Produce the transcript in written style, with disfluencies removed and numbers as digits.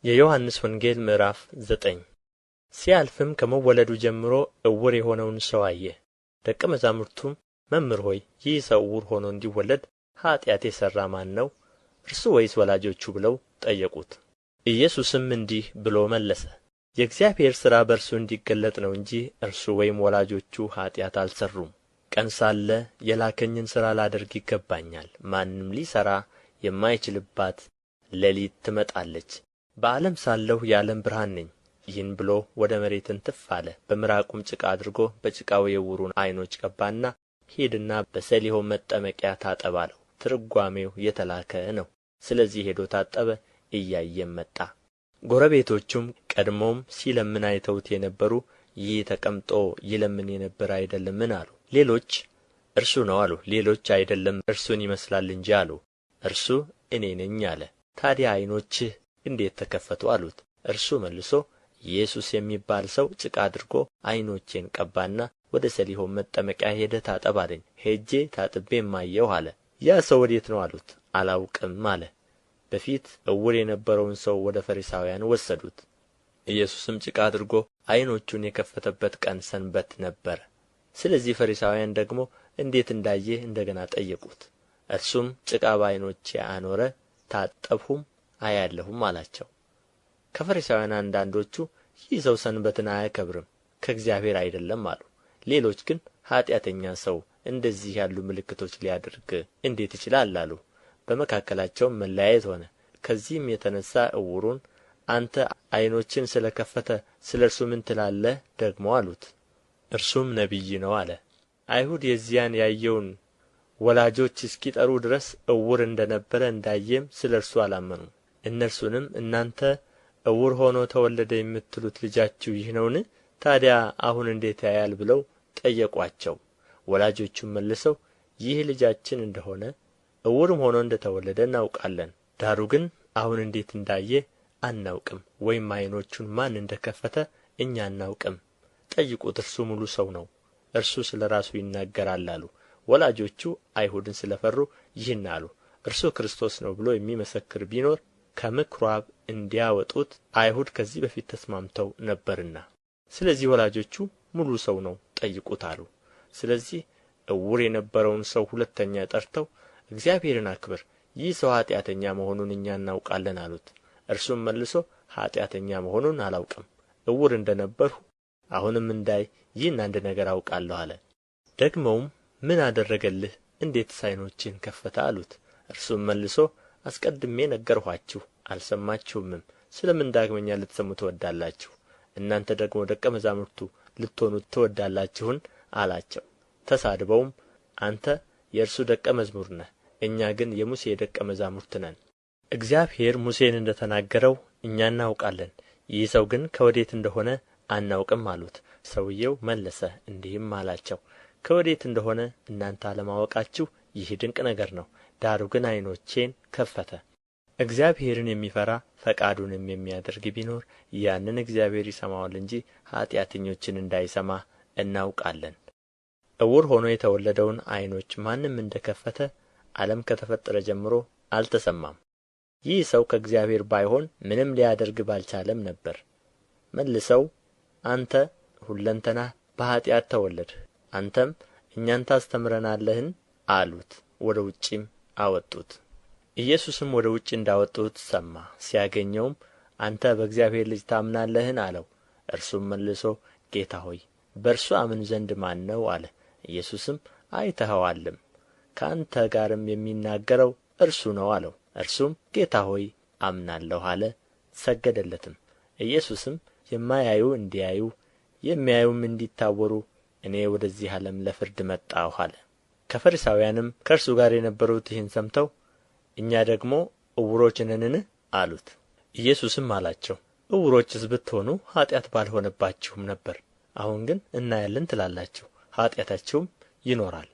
የዮሐንስ ወንጌል ምዕራፍ 9 ሲያልፍም ከመወለዱ ጀምሮ ዕውር የሆነውን ሰው አየ። ደቀ መዛሙርቱም መምህር ሆይ ይህ ሰው ዕውር ሆኖ እንዲወለድ ኃጢአት የሠራ ማን ነው? እርሱ ወይስ ወላጆቹ? ብለው ጠየቁት። ኢየሱስም እንዲህ ብሎ መለሰ፣ የእግዚአብሔር ሥራ በእርሱ እንዲገለጥ ነው እንጂ እርሱ ወይም ወላጆቹ ኃጢአት አልሠሩም። ቀን ሳለ የላከኝን ሥራ ላደርግ ይገባኛል። ማንም ሊሠራ የማይችልባት ሌሊት ትመጣለች። በዓለም ሳለሁ የዓለም ብርሃን ነኝ። ይህን ብሎ ወደ መሬት እንትፍ አለ። በምራቁም ጭቃ አድርጎ በጭቃው የዕውሩን ዓይኖች ቀባና ሂድና በሰሊሆም መጠመቂያ ታጠብ አለው። ትርጓሜው የተላከ ነው። ስለዚህ ሄዶ ታጠበ፣ እያየም መጣ። ጎረቤቶቹም ቀድሞም ሲለምን አይተውት የነበሩ ይህ ተቀምጦ ይለምን የነበረ አይደለምን አሉ። ሌሎች እርሱ ነው አሉ። ሌሎች አይደለም እርሱን ይመስላል እንጂ አሉ። እርሱ እኔ ነኝ አለ። ታዲያ ዓይኖችህ እንዴት ተከፈቱ አሉት። እርሱ መልሶ ኢየሱስ የሚባል ሰው ጭቃ አድርጎ ዓይኖቼን ቀባና ወደ ሰሊሆም መጠመቂያ ሄደህ ታጠብ አለኝ። ሄጄ ታጥቤም አየሁ አለ። ያ ሰው ወዴት ነው አሉት። አላውቅም አለ። በፊት ዕውር የነበረውን ሰው ወደ ፈሪሳውያን ወሰዱት። ኢየሱስም ጭቃ አድርጎ ዓይኖቹን የከፈተበት ቀን ሰንበት ነበረ። ስለዚህ ፈሪሳውያን ደግሞ እንዴት እንዳየ እንደ ገና ጠየቁት። እርሱም ጭቃ በዓይኖቼ አኖረ፣ ታጠብሁም አያለሁም አላቸው። ከፈሪሳውያን አንዳንዶቹ ይህ ሰው ሰንበትን አያከብርም፣ ከእግዚአብሔር አይደለም አሉ። ሌሎች ግን ኃጢአተኛ ሰው እንደዚህ ያሉ ምልክቶች ሊያደርግ እንዴት ይችላል አሉ። በመካከላቸውም መለያየት ሆነ። ከዚህም የተነሣ ዕውሩን አንተ ዓይኖችን ስለ ከፈተ ስለ እርሱ ምን ትላለህ ደግሞ አሉት። እርሱም ነቢይ ነው አለ። አይሁድ የዚያን ያየውን ወላጆች እስኪጠሩ ድረስ ዕውር እንደ ነበረ እንዳየም ስለ እርሱ አላመኑም። እነርሱንም እናንተ ዕውር ሆኖ ተወለደ የምትሉት ልጃችሁ ይህ ነውን? ታዲያ አሁን እንዴት ያያል ብለው ጠየቋቸው። ወላጆቹም መልሰው ይህ ልጃችን እንደሆነ ዕውርም ሆኖ እንደ ተወለደ እናውቃለን። ዳሩ ግን አሁን እንዴት እንዳየ አናውቅም፣ ወይም ዓይኖቹን ማን እንደ ከፈተ እኛ አናውቅም። ጠይቁት፣ እርሱ ሙሉ ሰው ነው፣ እርሱ ስለ ራሱ ይናገራል አሉ። ወላጆቹ አይሁድን ስለ ፈሩ ይህን አሉ፣ እርሱ ክርስቶስ ነው ብሎ የሚመሰክር ቢኖር ከምኵራብ እንዲያወጡት አይሁድ ከዚህ በፊት ተስማምተው ነበርና። ስለዚህ ወላጆቹ ሙሉ ሰው ነው፣ ጠይቁት አሉ። ስለዚህ ዕውር የነበረውን ሰው ሁለተኛ ጠርተው እግዚአብሔርን አክብር፣ ይህ ሰው ኃጢአተኛ መሆኑን እኛ እናውቃለን አሉት። እርሱም መልሶ ኃጢአተኛ መሆኑን አላውቅም፣ ዕውር እንደ ነበርሁ አሁንም እንዳይ ይህን አንድ ነገር አውቃለሁ አለ። ደግመውም ምን አደረገልህ? እንዴትስ ዓይኖችህን ከፈተ አሉት። እርሱም መልሶ አስቀድሜ ነገርኋችሁ፣ አልሰማችሁምም። ስለ ምን ዳግመኛ ልትሰሙ ትወዳላችሁ? እናንተ ደግሞ ደቀ መዛሙርቱ ልትሆኑ ትወዳላችሁን አላቸው። ተሳድበውም አንተ የእርሱ ደቀ መዝሙር ነህ፣ እኛ ግን የሙሴ ደቀ መዛሙርት ነን። እግዚአብሔር ሙሴን እንደ ተናገረው እኛ እናውቃለን፣ ይህ ሰው ግን ከወዴት እንደሆነ አናውቅም አሉት። ሰውየው መለሰ እንዲህም አላቸው፣ ከወዴት እንደሆነ እናንተ አለማወቃችሁ ይህ ድንቅ ነገር ነው። ዳሩ ግን ዓይኖቼን ከፈተ። እግዚአብሔርን የሚፈራ ፈቃዱንም የሚያደርግ ቢኖር ያንን እግዚአብሔር ይሰማዋል እንጂ ኃጢአተኞችን እንዳይሰማ እናውቃለን። ዕውር ሆኖ የተወለደውን ዓይኖች ማንም እንደ ከፈተ ዓለም ከተፈጠረ ጀምሮ አልተሰማም። ይህ ሰው ከእግዚአብሔር ባይሆን ምንም ሊያደርግ ባልቻለም ነበር። መልሰው አንተ ሁለንተናህ በኃጢአት ተወለድህ፣ አንተም እኛን ታስተምረናለህን አሉት። ወደ ውጭም አወጡት። ኢየሱስም ወደ ውጭ እንዳወጡት ሰማ። ሲያገኘውም አንተ በእግዚአብሔር ልጅ ታምናለህን አለው። እርሱም መልሶ ጌታ ሆይ በእርሱ አምን ዘንድ ማን ነው አለ። ኢየሱስም አይተኸዋልም፣ ከአንተ ጋርም የሚናገረው እርሱ ነው አለው። እርሱም ጌታ ሆይ አምናለሁ አለ፣ ሰገደለትም። ኢየሱስም የማያዩ እንዲያዩ የሚያዩም እንዲታወሩ እኔ ወደዚህ ዓለም ለፍርድ መጣሁ አለ። ከፈሪሳውያንም ከእርሱ ጋር የነበሩት ይህን ሰምተው እኛ ደግሞ ዕውሮች ነንን አሉት። ኢየሱስም አላቸው፣ ዕውሮችስ ብትሆኑ ኃጢአት ባልሆነባችሁም ነበር። አሁን ግን እናያለን ትላላችሁ፣ ኃጢአታችሁም ይኖራል።